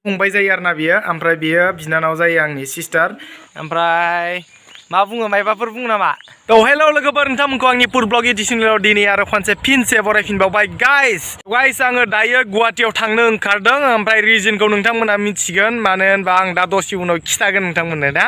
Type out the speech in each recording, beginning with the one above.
फंबाय जायो आरोना बियो ओमफ्राय बियो बिनानाव जायो आंनि सिस्टार ओमफ्राय मा बुङो मायबाफोर बुङो नामा थ' हेल' लोगोफोर नोंथांमोनखौ आंनि फुड ब्लग एडिशनाव दिनै आरो खनसे फिनसे बरायफिनबावबाय गाइस आङो दायो गुवाहाटीयाव थांनो ओंखारदों ओमफ्राय रिजनखौ नोंथांमोना मिथिगोन मानो होनबा आं दा दसे उनाव खिथागोन नोंथांमोननो दा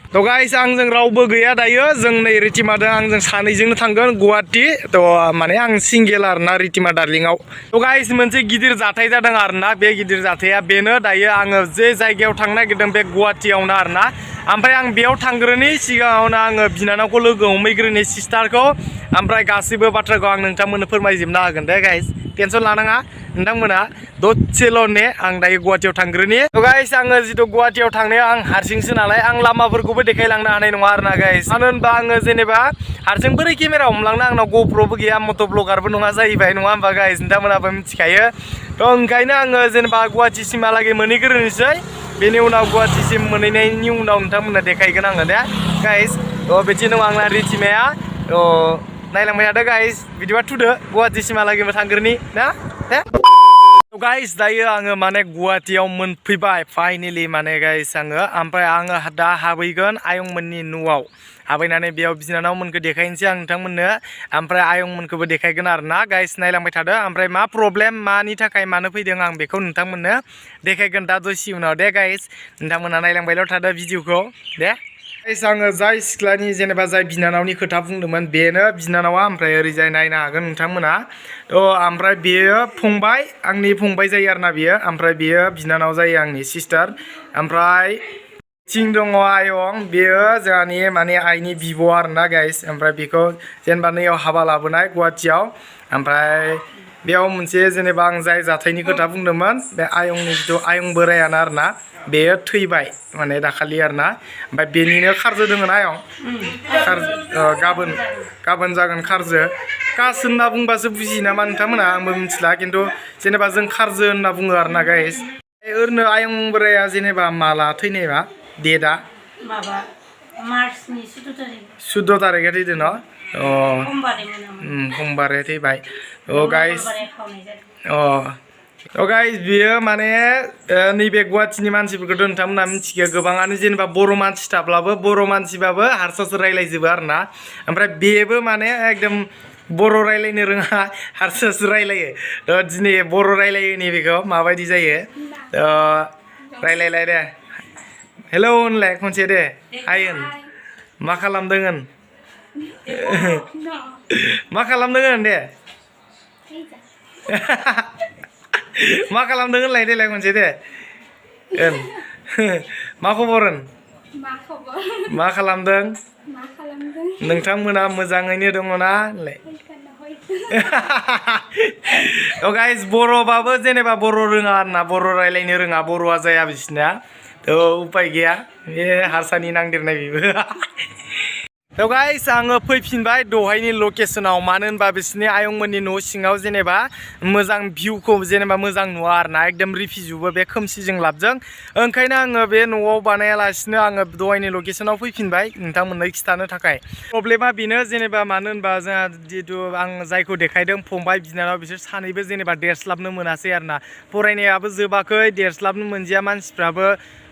थ' गाइस आंजों रावबो गैया दायो जों नै रिटिमादों आंजों सानैजोंनो थांगोन गुवाहाटी थ' माने आं सिंगेल आरोना रिटिमा दार्लिंआव थ' गाइस मोनसे गिदिर जाथाय जादों आरोना बे गिदिर जाथाया बेनो दायो आङो जे जायगायाव थांनो नागिरदों बे गुवाहाटीयावनो आरोना ओमफ्राय आं बेयाव थांग्रोनि सिगाङावनो आङो बिनानावखौ लोगो हमहैग्रोनि सिस्टारखौ ओमफ्राय गासैबो बाथ्राखौ आं नोंथांमोननो फोरमायजोबना होगोन दे गाइस टेनसन लानाङा नोंथांमोना दसेल' ने आं दायो गुवाहाटीयाव थांग्रोनि थ' गाइस आङो जिथु गुवाहाटीयाव थांनायाव आं हारसिंसो नालाय आं लामाफोरखौबो देखायलांनो हानाय नङा आरोना गाइस मानो होनबा आङो जेनेबा हारसिं बोरै केमेरा हमलांनो आंनाव ग'प्र'बो गैया मट' ब्लगारबो नङा जाहैबाय नङा होमबा गाइस नोंथांमोनाबो मिथिखायो थ' ओंखायनो आङो जेनेबा गुवाहाटीसिमहालागै मोनहैग्रोनोसै बेनि उनाव गुवाहाटीसिम मोनहैनायनि उनाव नोंथांमोननो देखायगोन आङो दे गाइस थ' बिदि दं आंना रिटिमाया थ' नायलांबाय थादो गाइस बिदिबा थुदो गुवाहाटीसिमहालागैबो थांग्रोनि ना दे गाइस दायो आङो माने गुवाहाटीयाव मोनफैबाय फाइनेलि माने गाइस आङो ओमफ्राय आङो दा हाबहैगोन आयंमोननि न'आव हाबहैनानै बेयाव बिनानावमोनखौ देखायनोसै आं नोंथांमोननो ओमफ्राय आयंमोनखौबो देखायगोन आरोना गाइस नायलांबाय थादो ओमफ्राय मा प्रब्लेम मानि थाखाय मानो फैदों आं बेखौ नोंथांमोननो देखायगोन दा दसे उनाव दे गाइस नोंथांमोना नायलांबायल' थादो भिडिअखौ दे गाइस आङो जाय सिख्लानि जेनेबा जाय बिनानावनि खोथा बुंदोंमोन बेनो बिनानावा ओमफ्राय ओरैजाय नायनो हागोन नोंथांमोना थ' ओमफ्राय बेयो फंबाय आंनि फंबाय जायो आरोना बियो ओमफ्राय बेयो बिनानाव जायो आंनि सिस्टार ओमफ्राय थिं दङ आयं बेयो जोंहानि माने आइनि बिब' आरोना गाइस ओमफ्राय बेखौ जेनेबा नैयाव हाबा लाबोनाय गुवाहाटीयाव ओमफ्राय बेयाव मोनसे जेनेबा आं जाय जाथायनि खोथा बुंदोंमोन बे आयंनि जिथु आयं बोरायानो आरोना बेयो थैबाय माने दाखालि आरोना ओमफ्राय बेनिनो खारजो दोङो ना आयं गाबोन जागोन खारजो कास होनना बुंबासो बुजियो नामा नोंथांमोना आंबो मिथिला खिन्थु जेनेबा जों खारजो होनना बुङो आरोना गाइस ओरैनो आयं बोराया जेनेबा माला थैनायबा डेटआ माबा मार्चनि 14 तारिखै थैदों न' समबारै थैबाय गाइस गाइस बियो माने नैबे गुवाहाटीनि मानसिफोरखौथ' नोंथांमोना मिथियो गोबाङानो जेनेबा बर' मानसि थाब्लाबो बर' मानसिबाबो हारसासो रायलायजोबो आरोना ओमफ्राय बेबो माने एकदम बर' रायलायनो रोङा हारसासो रायलायो दिनै बर' रायलायो नैबेखौ माबायदि जायो रायलायलाय दे हेलौ होनलाय खनसे दे हाय होन मा खालामदों होन मा खालामदों होन दे मा खालामदों होनलाय देलाय खनसे दे होन मा खबर होन मा खालामदों नोंथांमोना मोजाङैनो दङ ना होनलाय गाइस बर'बाबो जेनेबा बर' रोङा आरोना बर' रायलायनो रोङा बर'आ जाया बिसिना थ' उपाय गैया बे हारसानि नांदेरनाय बेबो थ' गाइस आङो फैफिनबाय दहायनि लकेसनाव मानो होनबा बिसोरनि आयंमोननि न' सिङाव जेनेबा मोजां भिउखौ जेनेबा मोजां नुवा आरोना एकदम रिफिजुबो बे खोमसिजों लाबजों ओंखायनो आङो बे न'आव बानायालासिनो आङो दहायनि लकेसनाव फैफिनबाय नोंथांमोननो खिथानो थाखाय प्रब्लेमा बेनो जेनेबा मानो होनबा जोंहा जितु आं जायखौ देखायदों फंबाय बिनानाव बिसोर सानैबो जेनेबा देरस्लाबनो मोनासै आरोना फरायनायाबो जोबाखै देरस्लाबनो मोनजिया मानसिफ्राबो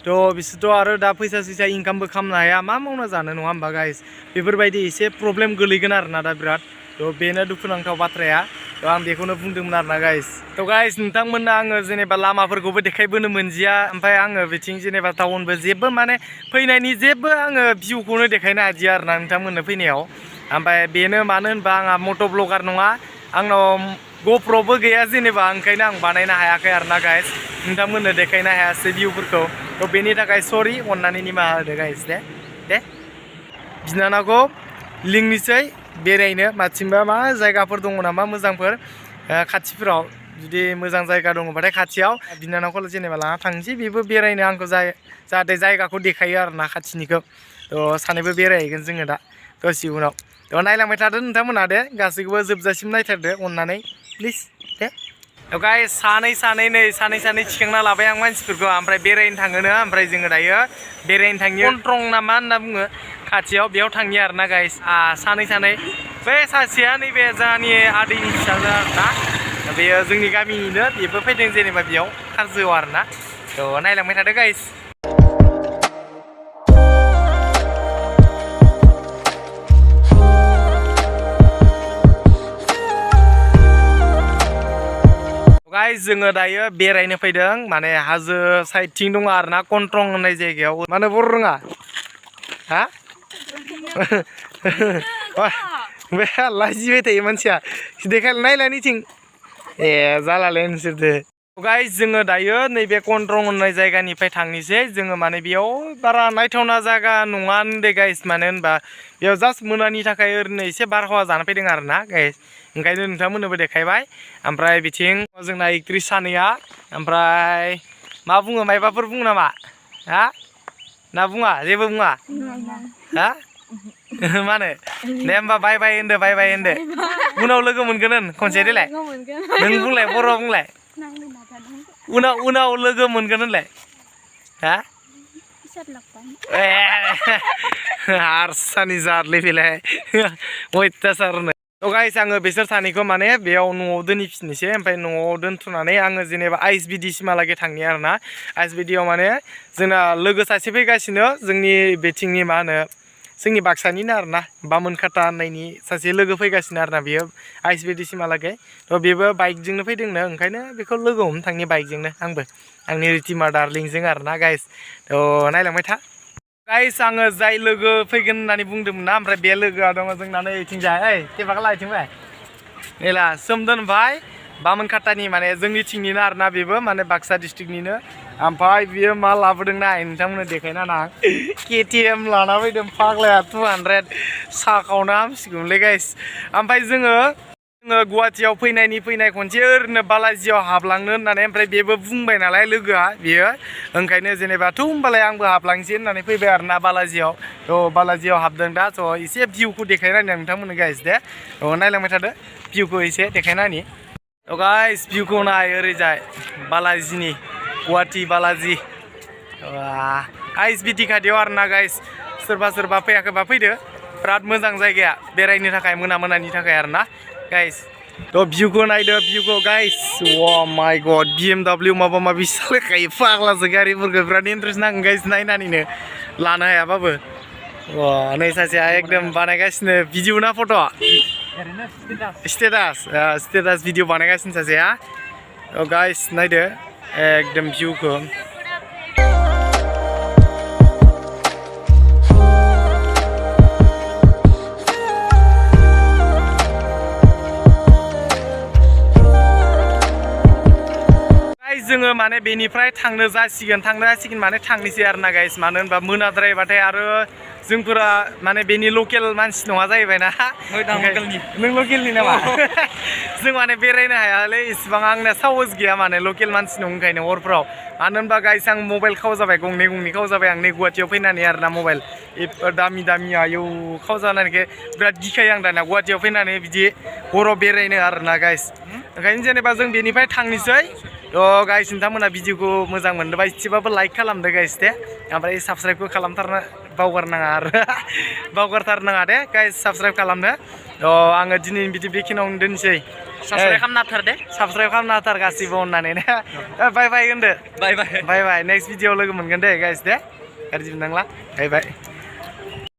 थ' बिसोरथ' आरो दा फैसा इनकामबो खालामनो हाया मा मावना जानो नङा होमबा गाइस बेफोरबायदि एसे प्रब्लेम गोलैगोन आरोना दा बिराद थ' बेनो दुखुनांथाव बाथ्राया थ' आं बेखौनो बुंदोंमोन आरोना गाइस थ' गाइस नोंथांमोननो आङो जेनेबा लामाफोरखौबो देखायबोनो मोनजिया ओमफ्राय आङो बिथिं जेनेबा टाउनबो जेबो माने फैनायनि जेबो आङो भिउखौनो देखायनो हादिया आरोना नोंथांमोननो फैनायाव ओमफ्राय बेनो मानो होनबा आंहा मट' ब्लगार नङा आंनाव ग'प्र'बो गैया जेनेबा ओंखायनो आं बानायनो हायाखै आरोना गाइस नोंथांमोननो देखायनो हायासै भिउफोरखौ थ' बेनि थाखाय सरि अननानै निमाहा होदो गाइस दे बिनानावखौ लिंनोसै बेरायनो माथिंबा मा जायगाफोर दङ नामा मोजांफोर खाथिफोराव जुदि मोजां जायगा दङबाथाय खाथियाव बिनानावखौ जेनेबा लाना थांनोसै बेबो बेरायनो आंखौ जाहाथे जायगाखौ देखायो आरोना खाथिनिखौ थ' सानैबो बेरायहैगोन जोङो दा दसे उनाव थ' नायलांबाय थादो नोंथांमोना दे गासैखौबो जोबजासिम नायथारदो अननानै प्लिज दे गाइस सानै थिखांना लाबाय आं मानसिफोरखौ ओमफ्राय बेरायनो थाङोनो ओमफ्राय जोङो दायो बेरायनो थाङो कन्ट्रं ना मा होनना बुङो खाथियाव बेयाव थाङो आरोना गाइस सानै बे सासेया नैबे जोंहानि आदैनि फिसाजो आरोना बेयो जोंनि गामिनिनो बेबो फैदों जेनेबा बेयाव खारजोआव आरोना थ' नायलांबाय थादो गाइस गाइस जोङो दायो बेरायनो फैदों माने हाजो साइडथिं दङ आरोना कन्ट्रं होननाय जायगायाव माने बर' रोङा हा बे लाजिबाय थायो मानसिया देखाय नायलानिथिं ए जालालै नोंसोरदो गाइस जोङो दायो नैबे कन्ट्रं होननाय जायगानिफ्राय थांनोसै जोङो माने बेयाव बारा नायथावना जायगा नङा होनदे गाइस मानो होनबा बेयाव जास्ट मोनानि थाखाय ओरैनो एसे बारहावा जानो फैदों आरोना गाइस ओंखायनो नोंथांमोननोबो देखायबाय ओमफ्राय बिथिं जोंना एक्ट्रिस सानैया ओमफ्राय मा बुङो मायबाफोर बुङो नामा हा ना बुङा जेबो बुङा हा मा होनो दे होमबा बाय बाय होनदो उनाव लोगो मोनगोन होन खनसे देलाय नों बुंलाय बर' बुंलाय उनाव लोगो मोनगोन होनलाय हा हारसानि जारलै बेलाय अयथासार होनो थ' गाइस आङो बिसोर सानैखौ माने बेयाव न'आव दोनहैफिननोसै ओमफ्राय न'आव दोनथ'नानै आङो जेनेबा आइएसबिडि सिमहालागै थांनि आरोना आइएसबिडियाव माने जोंना लोगो सासे फैगासिनो जोंनि बेथिंनि मा होनो जोंनि बाक्सानिनो आरोना बामोनखाटा होननायनि सासे लोगो फैगासिनो आरोना बेयो आइएसबिडि सिमहालागै थ' बेबो बाइकजोंनो फैदोंनो ओंखायनो बेखौ लोगो हमनो थांनि बाइकजोंनो आंबो आंनि रिटिमा डार्लिंजों आरोना गाइस थ' नायलांबाय था गाइस आङो जाय लोगो फैगोन होननानै बुंदोंमोन ना ओमफ्राय बे लोगोआ दङ जोंना नै इथिंजाय ओइ केबाखौ इथिंबाय नेला सोमदोन भाई बामोनखाटानि माने जोंनिथिंनिनो आरोना बेबो माने बाक्सा डिस्ट्रिक्टनिनो ओमफ्राय बियो मा लाबोदोंना नोंथांमोननो देखायना ना केटिएम लाना फैदों फाग्लाया 200 साखावनो हामसिगौमोनलै गाइस ओमफ्राय जोङो गुवाहाटियाव फैनाय खनसे ओरैनो बालाजियाव हाबलांनो होननानै ओमफ्राय बेबो बुंबाय नालाय लोगोआ बेयो ओंखायनो जेनेबा थ' होमबालाय आंबो हाबलांसै होननानै फैबाय आरोना बालाजियाव थ' बालाजियाव हाबदों दा थ' एसे भिउखौ देखायनानै नोंथांमोननो गाइस दे थ' नायलांबाय थादो भिउखौ एसे देखायनानि थ' गाइस भिउखौ नाय ओरैजाय बालाजिनि गुवाहाटि बालाजि आइएसबिडि खाथियाव आरोना गाइस सोरबा फैयाखैबा फैदो बिराद मोजां जायगाया बेरायनो थाखाय मोनानि थाखाय आरोना गाइस थ' भिउखौ नायदो भिउखौ गाइस वा माय गड BMW माबा माबि सालायखायो फाग्लासो गारिफोरखौ बिराद इन्ट्रेस्ट नाङो गाइस नायनानैनो लानो हायाबाबो वा नै सासेया एकदम बानायगासिनो भिडिअ ना फट' स्टेटास भिडिअ बानायगासिनो सासेया गाइस नायदो एकदम भिउखौ जोङो माने बेनिफ्राय थांनो जासिगोन माने थांनोसै आरोना गाइस मानो होनबा मोनाद्रायबाथाय आरो जोंफोरा माने बेनि लकेल मानसि नङा जाहैबाय ना नों लकेलनि नामा जों माने बेरायनो हायालै इसिबां आंना साहस गैया माने लकेल मानसि नङ ओंखायनो हरफ्राव मानो होनबा गाइस आं मबाइल खाव जाबाय गंनै खाव जाबाय आं नै गुवाहाटियाव फैनानै आरोना मबाइल दामि आयौ खाव जानायखाय बिराद गिखायो आं दाना गुवाहाटियाव फैनानै बिदि हराव बेरायनो आरोना गाइस ओंखायनो जेनेबा जों बेनिफ्राय थांनोसै थ' गाइस नोंथांमोना भिडिअखौ मोजां मोनदोंबा एसेबाबो लाइक खालामदो गाइस दे ओमफ्राय साबस्क्राइबखौ खालामथारनो बावगारनाङा आरो बावगारथारनाङा दे गाइस साबस्क्राइब खालामनो थ' आङो दिनैनि बिदि बेखिनियावनो दोनसै साबस्क्राइब खालामना होथार दे साबस्क्राइब खालामना होथार गासिबो अननानै दे बाय होनदो बाय नेक्स्ट भिडिअआव लोगो मोनगोन दे गाइस दे गाज्रि मोननांला बाय